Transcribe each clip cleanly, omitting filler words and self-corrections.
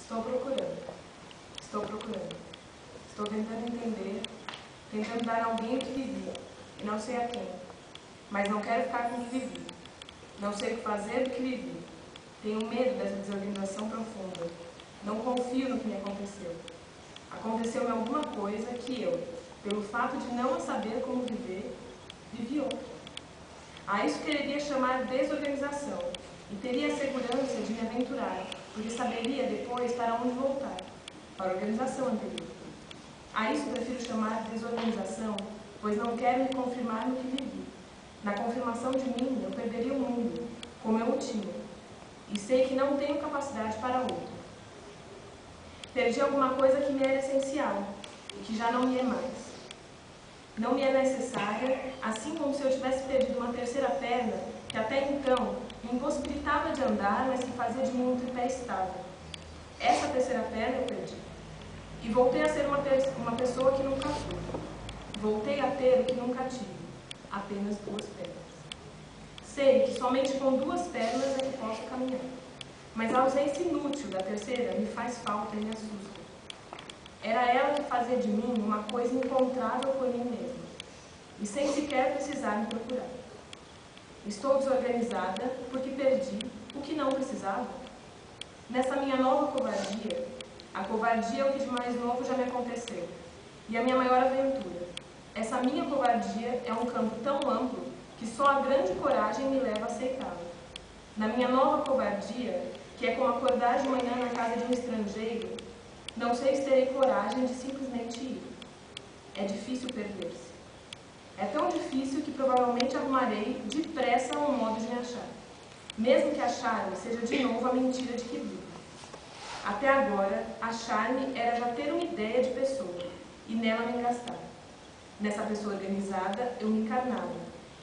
Estou procurando. Estou procurando. Estou tentando entender, tentando dar a alguém o que vivi, e não sei a quem. Mas não quero ficar com o que vivi. Não sei o que fazer do que vivi. Tenho medo dessa desorganização profunda. Não confio no que me aconteceu. Aconteceu-me alguma coisa que eu, pelo fato de não saber como viver, vivi outra. A isso quereria chamar desorganização, e teria a segurança de me aventurar, porque saberia depois para onde voltar, para a organização anterior. A isso prefiro chamar desorganização, pois não quero me confirmar no que vivi. Na confirmação de mim, eu perderia o mundo, como eu o tinha, e sei que não tenho capacidade para outro. Perdi alguma coisa que me era essencial, e que já não me é mais. Não me é necessária, assim como se eu tivesse perdido uma terceira perna, que até então me impossibilitava de andar, mas que fazia de mim um tripé estável. Essa terceira perna eu perdi. E voltei a ser uma pessoa que nunca fui. Voltei a ter o que nunca tive, apenas duas pernas. Sei que somente com duas pernas é que posso caminhar. Mas a ausência inútil da terceira me faz falta e me assusta. Era ela que fazia de mim uma coisa encontrável por mim mesma, e sem sequer precisar me procurar. Estou desorganizada porque perdi o que não precisava. Nessa minha nova covardia, a covardia é o que de mais novo já me aconteceu, e a minha maior aventura. Essa minha covardia é um campo tão amplo que só a grande coragem me leva a aceitá-la. Na minha nova covardia, que é como acordar de manhã na casa de um estrangeiro, não sei se terei coragem de simplesmente ir. É difícil perder-se. É tão difícil que provavelmente arrumarei depressa um modo de me achar. Mesmo que achar-me seja de novo a mentira de que vivo. Até agora, achar-me era já ter uma ideia de pessoa, e nela me engastar. Nessa pessoa organizada, eu me encarnava,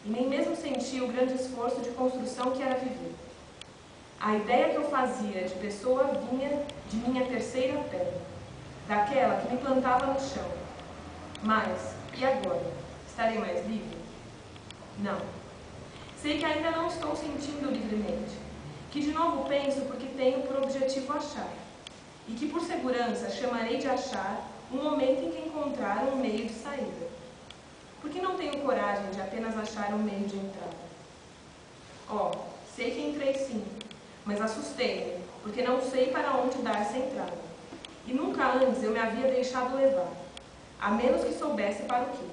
e nem mesmo sentia o grande esforço de construção que era viver. A ideia que eu fazia de pessoa vinha de minha terceira perna, daquela que me plantava no chão. Mas, e agora? Estarei mais livre? Não. Sei que ainda não estou sentindo livremente, que de novo penso porque tenho por objetivo achar, e que por segurança chamarei de achar um momento em que encontrar um meio de saída. Porque não tenho coragem de apenas achar um meio de entrada. Sei que entrei sim, mas assustei-me, porque não sei para onde dar essa entrada. E nunca antes eu me havia deixado levar, a menos que soubesse para o quê.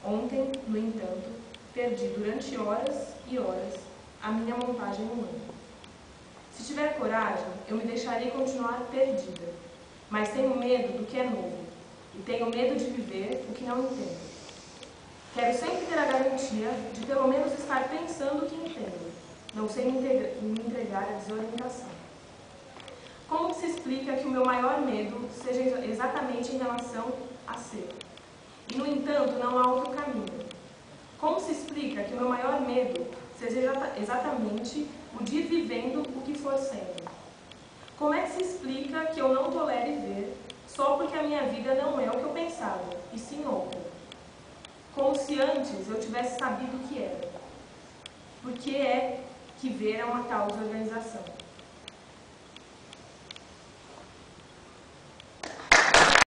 Ontem, no entanto, perdi durante horas e horas a minha montagem humana. Se tiver coragem, eu me deixarei continuar perdida, mas tenho medo do que é novo, e tenho medo de viver o que não entendo. Quero sempre ter a garantia de pelo menos estar pensando o que entendo. Não sei me entregar à desorientação. Como se explica que o meu maior medo seja exatamente em relação a ser? E, no entanto, não há outro caminho. Como se explica que o meu maior medo seja exatamente o de ir vivendo o que for sendo? Como é que se explica que eu não tolere ver só porque a minha vida não é o que eu pensava, e sim outra? Como se antes eu tivesse sabido o que era. Porque é que ver é uma tal desorganização.